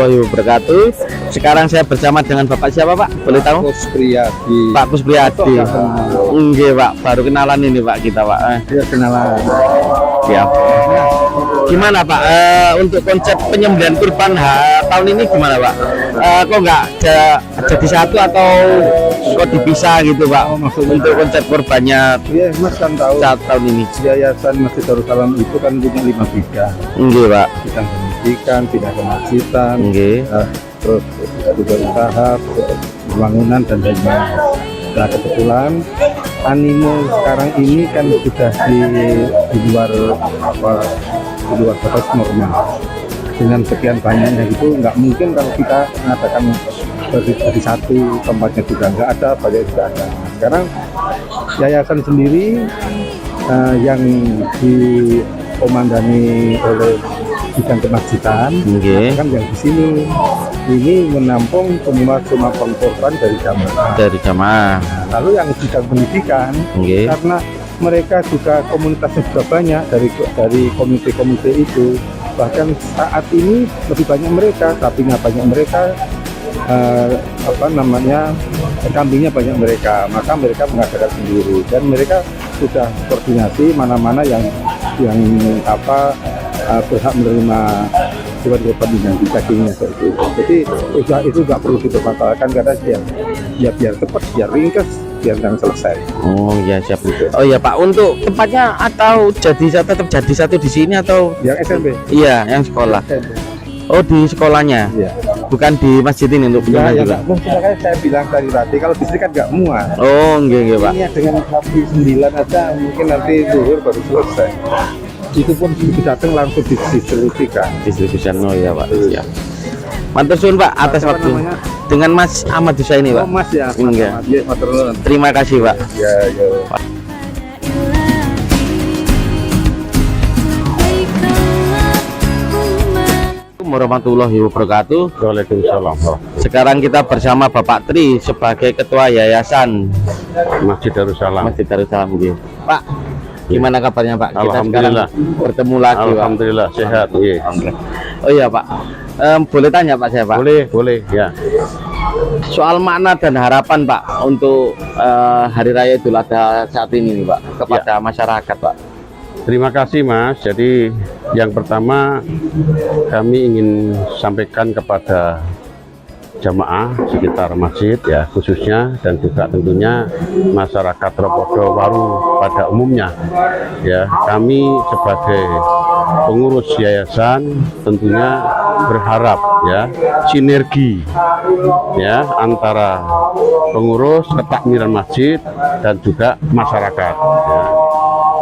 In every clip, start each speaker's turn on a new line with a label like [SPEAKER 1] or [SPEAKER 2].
[SPEAKER 1] warahmatullahi wabarakatuh. Sekarang saya bersama dengan Bapak siapa Pak? Boleh tahu?
[SPEAKER 2] Kuspriyadi.
[SPEAKER 1] Pak Kuspriyadi. Enggak Pak, baru kenalan ini Pak kita Pak.
[SPEAKER 2] Ya kenalan.
[SPEAKER 1] Siap. Gimana Pak? Untuk konsep penyembelihan kurban tahun ini gimana Pak? Kok nggak jadi satu atau kok dipisah gitu Pak? Untuk konsep kurbannya
[SPEAKER 2] Iya Mas kan tahu
[SPEAKER 1] saat tahun ini.
[SPEAKER 2] Yayasan Masjid Darussalam itu kan punya 5 bidang.
[SPEAKER 1] Enggak Pak.
[SPEAKER 2] Bidang pendidikan, bidang kemajikan,
[SPEAKER 1] Enggak.
[SPEAKER 2] terus juga usaha, pembangunan dan lain-lain. Nah kebetulan animo sekarang ini kan sudah di luar batas normal. Dengan sekian banyaknya itu nggak mungkin kalau kita mengatakan dari satu tempatnya juga nggak ada, banyak juga ada. Sekarang yayasan sendiri yang dikomandani oleh bidang kemajikan, kan yang di sini ini menampung semua korban dari jamaah.
[SPEAKER 1] Jamaah.
[SPEAKER 2] Nah, lalu yang bidang pendidikan, karena mereka juga komunitasnya juga banyak dari komite-komite itu, bahkan saat ini lebih banyak mereka, sapinya banyak mereka, kambingnya banyak mereka, maka mereka mengadakan sendiri dan mereka sudah koordinasi mana-mana yang berhak menerima hewan kurban yang dagingnya seperti itu. Jadi itu nggak perlu dipermasalahkan karena biar cepat, biar ringkas, biar jangan selesai.
[SPEAKER 1] Oh ya siap. Oh ya Pak, untuk tempatnya atau tetap jadi satu di sini atau
[SPEAKER 2] yang SMP?
[SPEAKER 1] Iya, yang sekolah.
[SPEAKER 2] SMP.
[SPEAKER 1] Oh di sekolahnya?
[SPEAKER 2] Iya.
[SPEAKER 1] Bukan di masjid ini untuk penyembelihan juga?
[SPEAKER 2] Mungkin makanya saya bilang tadi kalau di sini kan nggak muat.
[SPEAKER 1] Oh enggak Pak.
[SPEAKER 2] Ini dengan sapi 9 aja mungkin nanti zuhur baru selesai. Itu pun begitu datang langsung didistribusikan.
[SPEAKER 1] Oh ya Pak. Siap. Mantur suwun Pak atas waktu. Dengan Mas Ahmad Husaini Pak.
[SPEAKER 2] Oh Mas ya.
[SPEAKER 1] Enggak.
[SPEAKER 2] Ya, matur nuwun.
[SPEAKER 1] Terima kasih Pak.
[SPEAKER 2] Ya.
[SPEAKER 1] Warahmatullahi wabarakatuh.
[SPEAKER 2] Waalaikumsalam.
[SPEAKER 1] Sekarang kita bersama Bapak Tri sebagai Ketua Yayasan
[SPEAKER 2] Masjid Darussalam.
[SPEAKER 1] Masjid Darussalam. Pak, gimana kabarnya Pak? Kita
[SPEAKER 2] Alhamdulillah.
[SPEAKER 1] sekarang bertemu lagi Pak.
[SPEAKER 2] Alhamdulillah sehat. Iya.
[SPEAKER 1] Oh iya Pak, boleh tanya Pak saya Pak?
[SPEAKER 2] Boleh ya.
[SPEAKER 1] Soal makna dan harapan Pak untuk Hari Raya Idul Adha saat ini nih Pak kepada masyarakat Pak.
[SPEAKER 2] Terima kasih Mas. Jadi yang pertama kami ingin sampaikan kepada jamaah sekitar masjid ya khususnya dan juga tentunya masyarakat Tropodo Waru pada umumnya ya, kami sebagai pengurus yayasan tentunya berharap ya sinergi ya antara pengurus ketakmiran masjid dan juga masyarakat ya,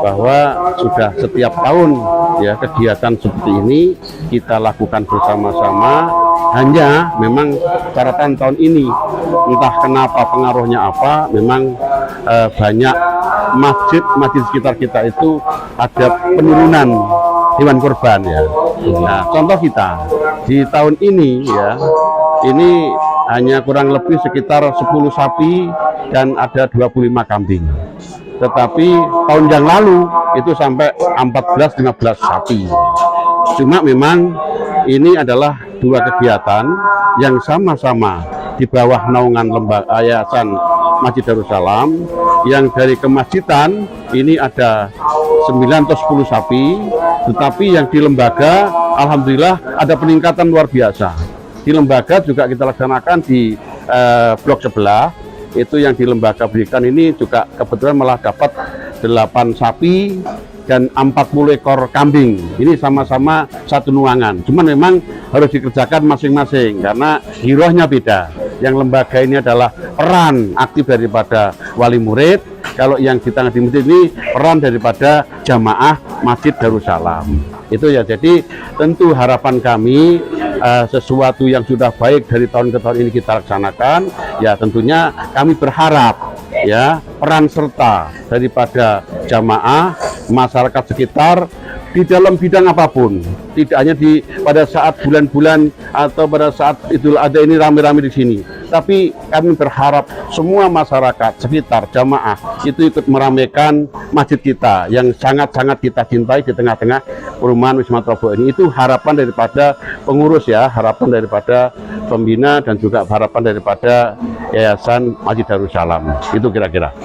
[SPEAKER 2] bahwa sudah setiap tahun ya kegiatan seperti ini kita lakukan bersama-sama. Hanya memang catatan tahun ini entah kenapa pengaruhnya apa, memang banyak masjid sekitar kita itu ada penurunan hewan kurban ya. Nah contoh kita di tahun ini ya, ini hanya kurang lebih sekitar 10 sapi dan ada 25 kambing. Tetapi tahun yang lalu itu sampai 14-15 sapi. Cuma memang ini adalah dua kegiatan yang sama-sama di bawah naungan lembaga Yayasan Masjid Darussalam. Yang dari kemasjidan ini ada 9 atau 10 sapi, tetapi yang di lembaga alhamdulillah ada peningkatan luar biasa. Di lembaga juga kita laksanakan di blok sebelah. Itu yang di lembaga pendidikan ini juga kebetulan malah dapat 8 sapi dan 40 ekor kambing. Ini sama-sama satu nuangan. Cuman memang harus dikerjakan masing-masing karena girohnya beda. Yang lembaga ini adalah peran aktif daripada wali murid. Kalau yang di tengah di masjid ini peran daripada jamaah Masjid Darussalam. Itu ya, jadi tentu harapan kami sesuatu yang sudah baik dari tahun ke tahun ini kita laksanakan, ya tentunya kami berharap ya peran serta daripada jamaah masyarakat sekitar di dalam bidang apapun, tidak hanya pada saat bulan-bulan atau pada saat Idul Adha ini rame-rame di sini, tapi kami berharap semua masyarakat sekitar jamaah itu ikut meramaikan masjid kita yang sangat-sangat kita cintai di tengah-tengah perumahan Wisma Trobo ini. Itu harapan daripada pengurus ya, harapan daripada pembina dan juga harapan daripada Yayasan Masjid Darussalam. Itu kira-kira.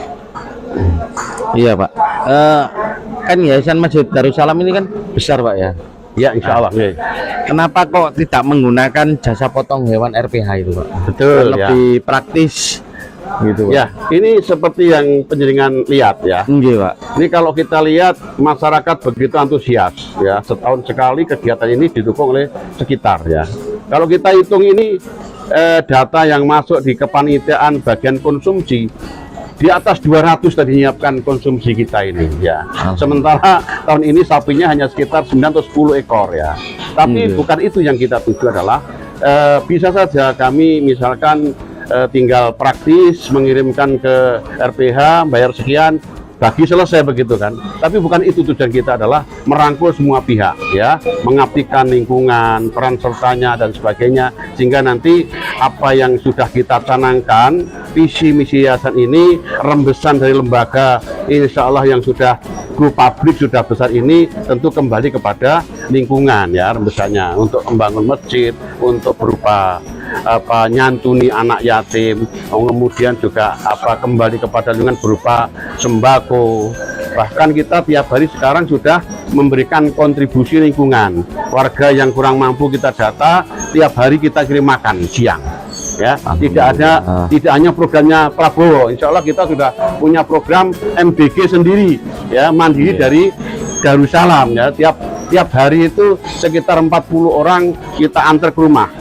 [SPEAKER 1] Iya Pak. Kan Yayasan Masjid Darussalam ini kan besar Pak ya.
[SPEAKER 2] Ya, insya Allah.
[SPEAKER 1] Kenapa kok tidak menggunakan jasa potong hewan RPH itu Pak?
[SPEAKER 2] Betul.
[SPEAKER 1] Lebih praktis gitu Pak.
[SPEAKER 2] Ya, ini seperti yang penjaringan lihat ya.
[SPEAKER 1] Iya Pak.
[SPEAKER 2] Ini kalau kita lihat masyarakat begitu antusias ya, setahun sekali kegiatan ini didukung oleh sekitar ya. Kalau kita hitung ini data yang masuk di kepanitiaan bagian konsumsi di atas 200 tadi menyiapkan konsumsi kita ini ya. Sementara tahun ini sapinya hanya sekitar 9 atau 10 ekor ya. Tapi bukan itu yang kita tuju adalah bisa saja kami misalkan tinggal praktis mengirimkan ke RPH bayar sekian bagi selesai begitu kan. Tapi bukan itu tujuan kita, adalah merangkul semua pihak ya, mengabdikan lingkungan, peran sertanya dan sebagainya, sehingga nanti apa yang sudah kita canangkan, visi misi yayasan ini, rembesan dari lembaga insya Allah yang sudah go publik sudah besar ini tentu kembali kepada lingkungan ya, rembesannya untuk membangun masjid, untuk berupa nyantuni anak yatim, kemudian juga kembali kepada lingkungan berupa sembako. Bahkan kita tiap hari sekarang sudah memberikan kontribusi lingkungan. Warga yang kurang mampu kita data, tiap hari kita kirim makan siang. Ya, tidak hanya programnya Prabowo. Insya Allah kita sudah punya program MBG sendiri, ya, mandiri dari Darussalam. Ya, tiap hari itu sekitar 40 orang kita antar ke rumah.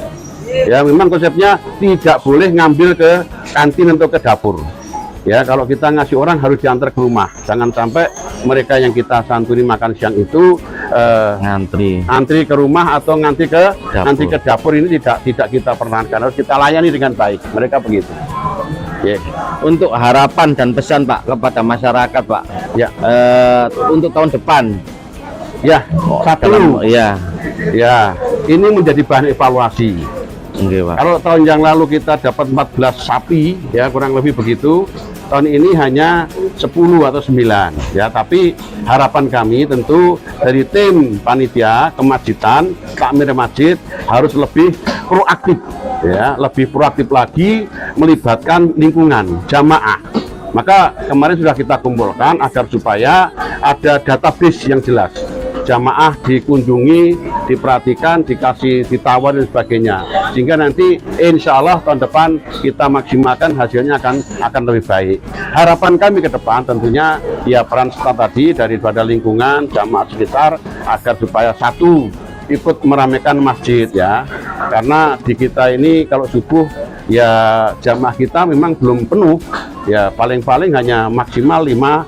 [SPEAKER 2] Ya, memang konsepnya tidak boleh ngambil ke kantin atau ke dapur. Ya, kalau kita ngasih orang harus diantar ke rumah. Jangan sampai mereka yang kita santuni makan siang itu antri ke rumah atau nanti ke dapur. Ini tidak kita pertahankan, harus kita layani dengan baik. Mereka begitu. Yeah.
[SPEAKER 1] Untuk harapan dan pesan Pak kepada masyarakat Pak.
[SPEAKER 2] Ya.
[SPEAKER 1] Untuk tahun depan.
[SPEAKER 2] Ya, ya, ini menjadi bahan evaluasi.
[SPEAKER 1] Pak.
[SPEAKER 2] Kalau tahun yang lalu kita dapat 14 sapi, ya kurang lebih begitu. Tahun ini hanya 10 atau 9, ya. Tapi harapan kami tentu dari tim panitia kemasjidan, takmir masjid harus lebih proaktif, ya, lebih proaktif lagi melibatkan lingkungan jamaah. Maka kemarin sudah kita kumpulkan agar supaya ada database yang jelas. Jamaah dikunjungi, diperhatikan, dikasih, ditawar dan sebagainya, sehingga nanti insya Allah tahun depan kita maksimalkan hasilnya akan lebih baik. Harapan kami ke depan tentunya ya peran serta tadi daripada lingkungan jamaah sekitar agar supaya satu ikut meramaikan masjid ya, karena di kita ini kalau subuh ya jamaah kita memang belum penuh ya, paling-paling hanya maksimal 5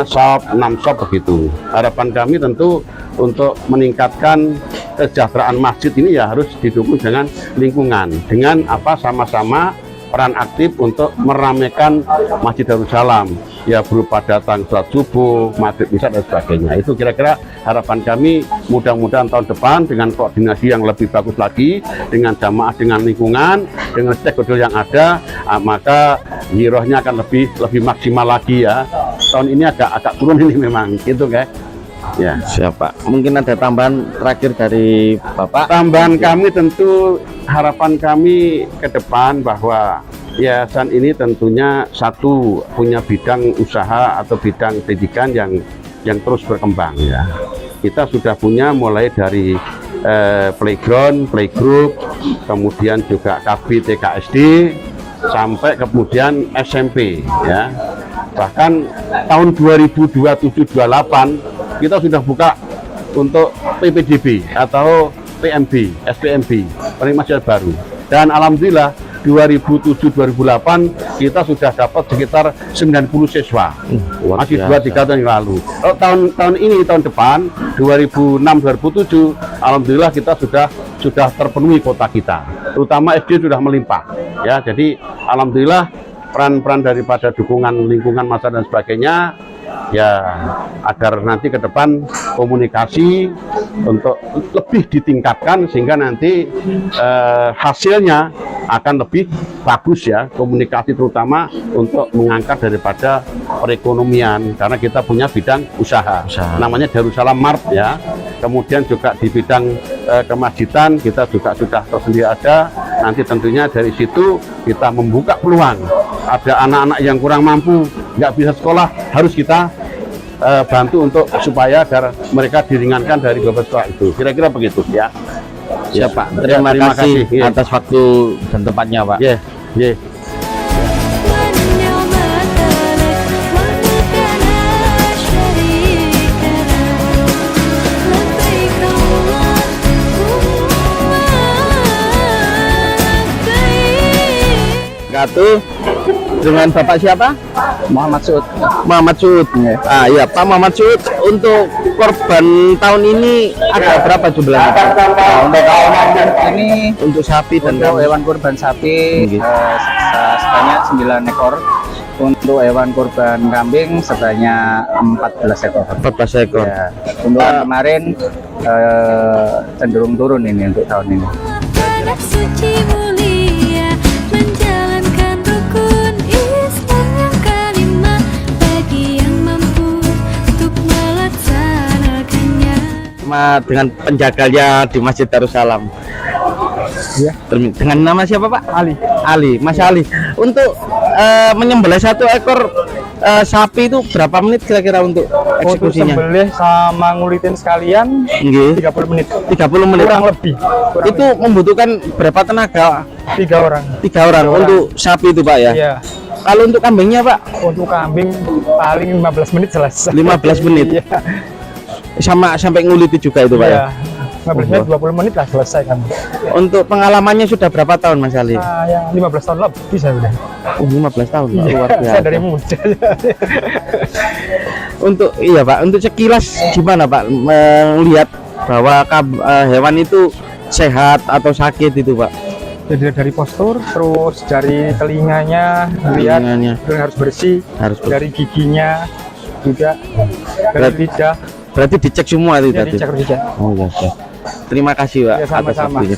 [SPEAKER 2] shop, 6 shop begitu. Harapan kami tentu untuk meningkatkan kesejahteraan masjid ini ya harus didukung dengan lingkungan, dengan sama-sama peran aktif untuk meramaikan Masjid Darussalam ya, berupa datang sholat subuh, maghrib, isya dan sebagainya. Itu kira-kira harapan kami. Mudah-mudahan tahun depan dengan koordinasi yang lebih bagus lagi dengan jamaah, dengan lingkungan, dengan stakeholder yang ada, maka girohnya akan lebih maksimal lagi ya. Tahun ini agak turun ini memang gitu guys. Ya,
[SPEAKER 1] siapa? Mungkin ada tambahan terakhir dari Bapak?
[SPEAKER 2] Tambahan kami tentu harapan kami ke depan bahwa yayasan ini tentunya satu punya bidang usaha atau bidang pendidikan yang terus berkembang ya. Kita sudah punya mulai dari playground, playgroup, kemudian juga KB TKSD sampai kemudian SMP ya. Bahkan tahun 2027-28 kita sudah buka untuk PPDB atau PMB, SPMB, penerima baru. Dan alhamdulillah 2007-2008 kita sudah dapat sekitar 90 siswa. Masih 2-3 tahun yang lalu. Kalau tahun ini, tahun depan 2006-2007 alhamdulillah kita sudah terpenuhi kota kita. Terutama SD sudah melimpah. Ya, jadi alhamdulillah peran-peran daripada dukungan lingkungan masa dan sebagainya ya, agar nanti ke depan komunikasi untuk lebih ditingkatkan sehingga nanti hasilnya akan lebih bagus ya, komunikasi terutama untuk mengangkat daripada perekonomian karena kita punya bidang usaha. Namanya Darussalam Mart ya. Kemudian juga di bidang kemasjidan kita juga sudah tersedia ada. Nanti tentunya dari situ kita membuka peluang. Ada anak-anak yang kurang mampu, nggak bisa sekolah, harus kita bantu untuk supaya agar mereka diringankan dari beban sekolah itu. Kira-kira begitu ya.
[SPEAKER 1] Siap Pak, terima kasih atas waktu dan tempatnya Pak.
[SPEAKER 2] Yeah. Yeah.
[SPEAKER 1] Dengan Bapak siapa?
[SPEAKER 3] Muhammad Suud.
[SPEAKER 1] Muhammad Suud. Ah ya Pak Muhammad Suud, untuk korban tahun ini ada berapa jumlahnya Pak?
[SPEAKER 3] Untuk tahun ini
[SPEAKER 1] Untuk sapi dan
[SPEAKER 3] untuk hewan kurban sapi sebanyak 9 ekor. Untuk hewan kurban kambing sebanyak 14 ekor.
[SPEAKER 1] 14 ekor.
[SPEAKER 3] Ya, untuk yang kemarin cenderung turun ini untuk tahun ini.
[SPEAKER 4] Tanah suci mulia menjalankan rukun Islam yang kelima bagi yang mampu untuk melaksanakannya.
[SPEAKER 1] Dengan penjaganya di Masjid Darussalam.
[SPEAKER 3] Ya.
[SPEAKER 1] Dengan nama siapa Pak?
[SPEAKER 3] Ali.
[SPEAKER 1] Ali, Mas Ali. Untuk menyembelih 1 ekor sapi itu berapa menit kira-kira untuk eksekusinya?
[SPEAKER 3] Untuk sembelih sama ngulitin sekalian
[SPEAKER 1] Nggih.
[SPEAKER 3] 30 menit.
[SPEAKER 1] 30 menit.
[SPEAKER 3] Kurang lebih.
[SPEAKER 1] Itu membutuhkan berapa tenaga?
[SPEAKER 3] 3 orang.
[SPEAKER 1] 3 orang untuk sapi itu Pak ya?
[SPEAKER 3] Iya.
[SPEAKER 1] Kalau untuk kambingnya Pak?
[SPEAKER 3] Untuk kambing paling 15 menit selesai.
[SPEAKER 1] 15 menit.
[SPEAKER 3] Iya.
[SPEAKER 1] Sama sampai nguliti juga itu Pak ya?
[SPEAKER 3] Iya. 15 menit 20 menit lah selesai kan.
[SPEAKER 1] Untuk pengalamannya sudah berapa tahun Mas Ali?
[SPEAKER 3] Ya 15 tahun lebih saya udah.
[SPEAKER 1] 15 tahun Pak, luar biasa.
[SPEAKER 3] Saya dari muda.
[SPEAKER 1] Untuk iya Pak, untuk sekilas gimana Pak melihat bahwa hewan itu sehat atau sakit itu Pak?
[SPEAKER 3] Jadi dari postur, terus dari telinganya, lihat
[SPEAKER 1] Telinganya.
[SPEAKER 3] harus bersih,
[SPEAKER 1] Harus bersih.
[SPEAKER 3] dari giginya juga, dari
[SPEAKER 1] Berarti-
[SPEAKER 3] lidah,
[SPEAKER 1] Berarti dicek semua itu
[SPEAKER 3] jadi
[SPEAKER 1] tadi?
[SPEAKER 3] cek.
[SPEAKER 1] Oh ya, ya. Terima kasih Pak
[SPEAKER 3] Ya, sama-sama.
[SPEAKER 1] waktunya.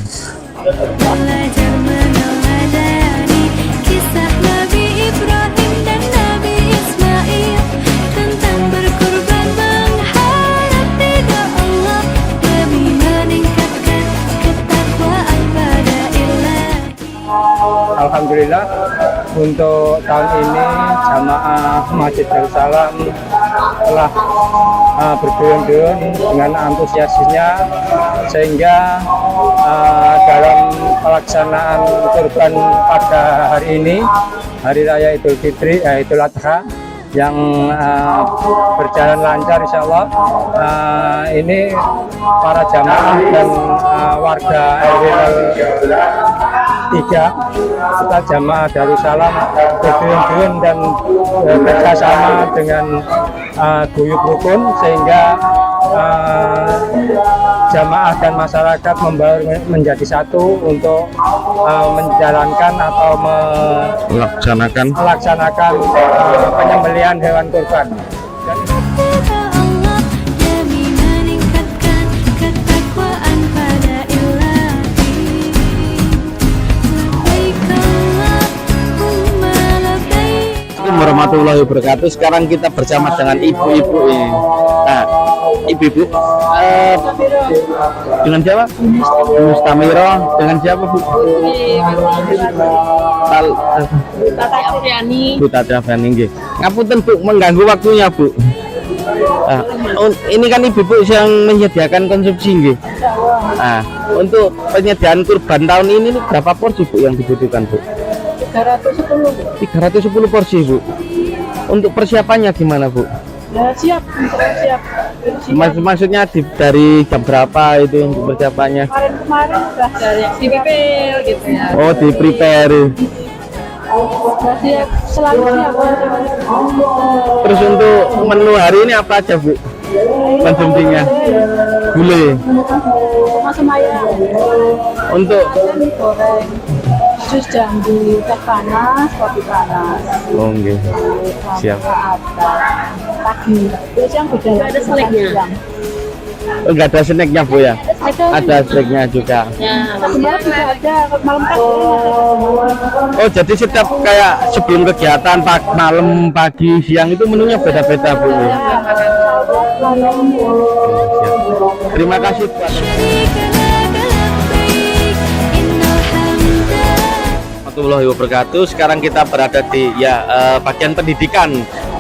[SPEAKER 4] Belajar meneladani kisah Nabi Ibrahim dan Nabi Ismail tentang berkurban mengharap ridha Allah demi meningkatkan ketakwaan pada Ilahi.
[SPEAKER 3] Alhamdulillah untuk tahun ini jamaah Masjid Darussalam telah berduyun-duyun dengan antusiasnya sehingga dalam pelaksanaan kurban pada hari ini, Hari Raya Idul Fitri, Idul Adha yang berjalan lancar insya Allah. Ini para jamaah dan warga RW 3 serta jamaah Darussalam berduyun-duyun dan bekerjasama dengan guyub rukun sehingga jamaah dan masyarakat membaur menjadi satu untuk menjalankan atau melaksanakan penyembelihan hewan kurban.
[SPEAKER 4] Ridha Allah demi meningkatkan ketakwaan pada Ilahi. Labbaik Allahumma labbaik.
[SPEAKER 1] Assalamualaikum warahmatullahi wabarakatuh. Sekarang kita bersama dengan ibu-ibu ini. Nah, ibu-ibu dengan siapa? Mustamiro. Dengan siapa Bu?
[SPEAKER 5] Tata Afriani.
[SPEAKER 1] Bu Tata Afriani nggih. Ngapunten Bu, mengganggu waktunya Bu. Ini kan ibu-ibu yang menyediakan konsumsi nggih. Nah, untuk penyediaan kurban tahun ini nih, berapa porsi Bu yang dibutuhkan Bu?
[SPEAKER 5] 310.
[SPEAKER 1] 310 porsi Bu. Untuk persiapannya gimana Bu?
[SPEAKER 5] Ya siap, siap.
[SPEAKER 1] Maksudnya dari jam berapa itu untuk persiapannya?
[SPEAKER 5] Kemarin sudah dari di PPL gitu ya.
[SPEAKER 1] Oh, di prepare.
[SPEAKER 5] Sudah siap, selalu siap.
[SPEAKER 1] Terus untuk menu hari ini apa aja Bu? Konsumsinya? Gulai.
[SPEAKER 5] Masam ayam,
[SPEAKER 1] Untuk
[SPEAKER 5] mie goreng, jus jambu, teh panas, kopi panas.
[SPEAKER 1] oh nggih. Siap.
[SPEAKER 5] Ada pagi, terus yang udah ada seleknya.
[SPEAKER 1] Enggak ada snacknya Bu ya? Ada snacknya juga.
[SPEAKER 5] Tadi malam juga ada, malam kan.
[SPEAKER 1] Oh jadi setiap kayak sebelum kegiatan malam, pagi, siang itu menunya beda-beda Bu. Terima kasih Bu. Warahmatullahi wabarakatuh. Sekarang kita berada di bagian pendidikan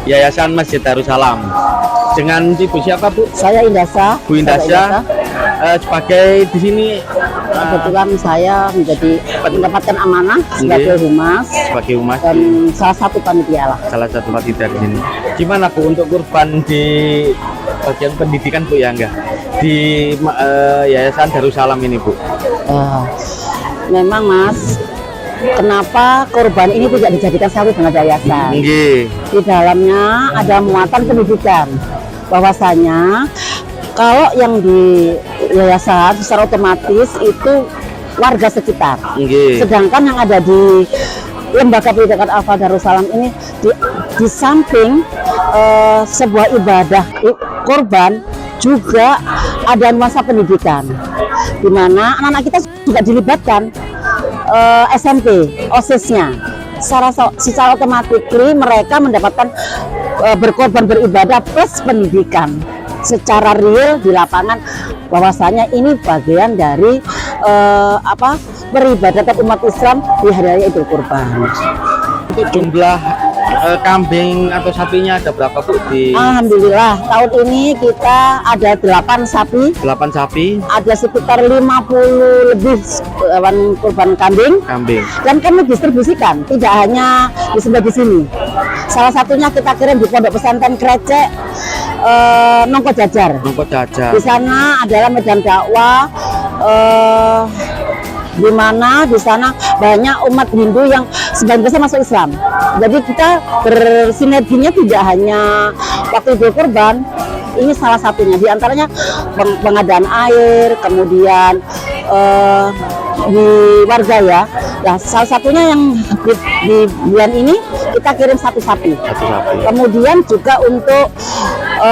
[SPEAKER 1] Yayasan Masjid Darussalam. Dengan Ibu siapa Bu?
[SPEAKER 6] Saya Indasa.
[SPEAKER 1] Bu Indasa. Sebagai di sini
[SPEAKER 6] Kebetulan saya mendapatkan amanah sebagai humas
[SPEAKER 1] sebagai humas
[SPEAKER 6] dan salah satu panitia lah.
[SPEAKER 1] salah satu panitia di sini. Gimana Bu untuk kurban di bagian pendidikan Bu ya enggak? Di Yayasan Darussalam ini Bu.
[SPEAKER 6] Memang Mas, kenapa korban ini tidak dijadikan satu dengan yayasan?
[SPEAKER 1] Nggih.
[SPEAKER 6] Di dalamnya ada muatan pendidikan, bahwasanya kalau yang di yayasan secara otomatis itu warga sekitar.
[SPEAKER 1] Nggih.
[SPEAKER 6] Sedangkan yang ada di Lembaga Pendidikan Al-Fa Darussalam ini di samping sebuah ibadah korban juga ada nuansa pendidikan, di mana anak-anak kita juga dilibatkan SMP, OSIS-nya. Secara otomatis mereka mendapatkan berkorban beribadah plus pendidikan secara real di lapangan, bahwasanya ini bagian dari peribadatan umat Islam di hari raya Idul Kurban.
[SPEAKER 1] Untuk jumlah kambing atau sapinya ada berapa Bu di
[SPEAKER 6] Alhamdulillah tahun ini kita ada 8 sapi,
[SPEAKER 1] 8 sapi,
[SPEAKER 6] ada sekitar 50 lebih hewan kurban kambing. Dan kami distribusikan, tidak hanya disembah di sini. Salah satunya kita kirim di Pondok Pesantren Krecek, Nongko Jajar. Di sana adalah medan dakwah, di mana di sana banyak umat Hindu yang sebagian besar masuk Islam. Jadi kita bersinerginya tidak hanya waktu Idul Kurban, ini salah satunya. Di antaranya pengadaan air, kemudian di warga ya. Nah, salah satunya yang di bulan ini kita kirim satu sapi. Kemudian juga untuk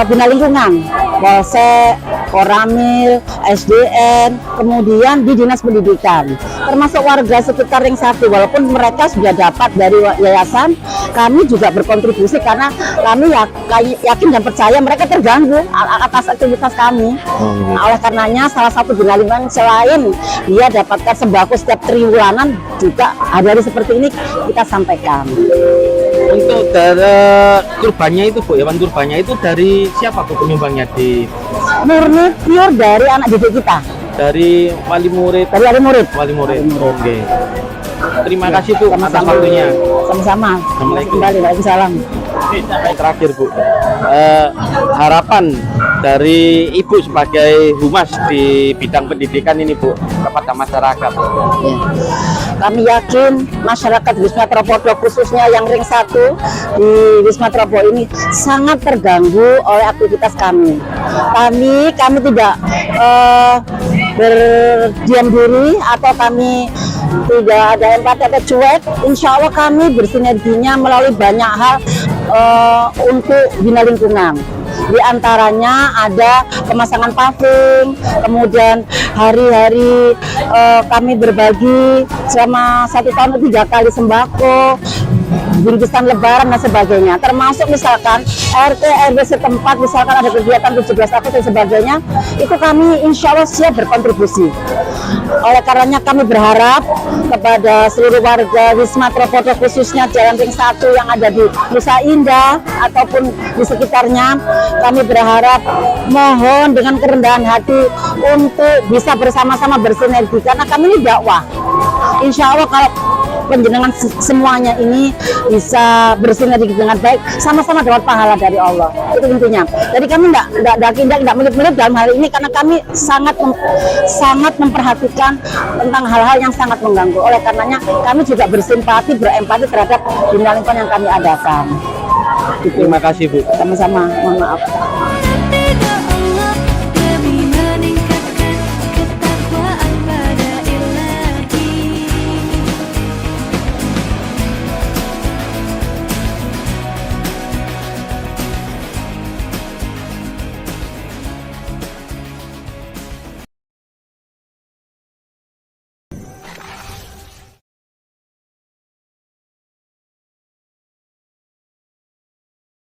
[SPEAKER 6] bina lingkungan, Polsek, Koramil, SDN, kemudian di Dinas Pendidikan, termasuk warga sekitar Ring 1. Walaupun mereka sudah dapat dari yayasan, kami juga berkontribusi karena kami yakin dan percaya mereka terganggu atas aktivitas kami. Oleh karenanya salah satu bina lingkungan selain dia dapatkan sembako setiap triwulanan, juga hari-hari seperti ini kita sampaikan.
[SPEAKER 1] Untuk dari kurbannya itu Bu, hewan kurbannya itu dari siapa Bu penyumbangnya? Di
[SPEAKER 6] Murni pure dari anak didik kita,
[SPEAKER 1] dari wali murid. Oke. Terima kasih Bu atas waktunya.
[SPEAKER 6] Sama-sama.
[SPEAKER 1] Assalamualaikum.
[SPEAKER 6] Waalaikumsalam.
[SPEAKER 1] Terakhir Bu, harapan dari Ibu sebagai humas di bidang pendidikan ini Bu kepada masyarakat.
[SPEAKER 6] Ya. Kami yakin masyarakat Wisma Tropodo, khususnya yang Ring 1 di Wisma Tropodo ini sangat terganggu oleh aktivitas kami. Kami tidak berdiam diri atau kami tidak ada empati atau cuek. Insya Allah kami bersinerginya melalui banyak hal untuk bina lingkungan. Di antaranya ada pemasangan paving, kemudian hari-hari kami berbagi selama 1 tahun 3 kali sembako, bingkisan lebaran dan sebagainya. Termasuk misalkan RT RW setempat misalkan ada kegiatan 17 Agustus dan sebagainya, itu kami insya Allah siap berkontribusi. Oleh karenanya kami berharap kepada seluruh warga Wisma Tropodo, khususnya Jalan Ring 1 yang ada di Nusa Indah ataupun di sekitarnya, kami berharap mohon dengan kerendahan hati untuk bisa bersama-sama bersinergi, karena kami ini dakwah. Insya Allah kalau penjenengan semuanya ini bisa bersinergi dengan baik, sama-sama dapat pahala dari Allah. Itu intinya. Jadi kami tidak melit-melit dalam hal ini, karena kami sangat memperhatikan tentang hal-hal yang sangat mengganggu. Oleh karenanya kami juga bersimpati, berempati terhadap bina lingkungan yang kami adakan.
[SPEAKER 1] Terima kasih Bu.
[SPEAKER 6] Sama-sama. Mohon maaf.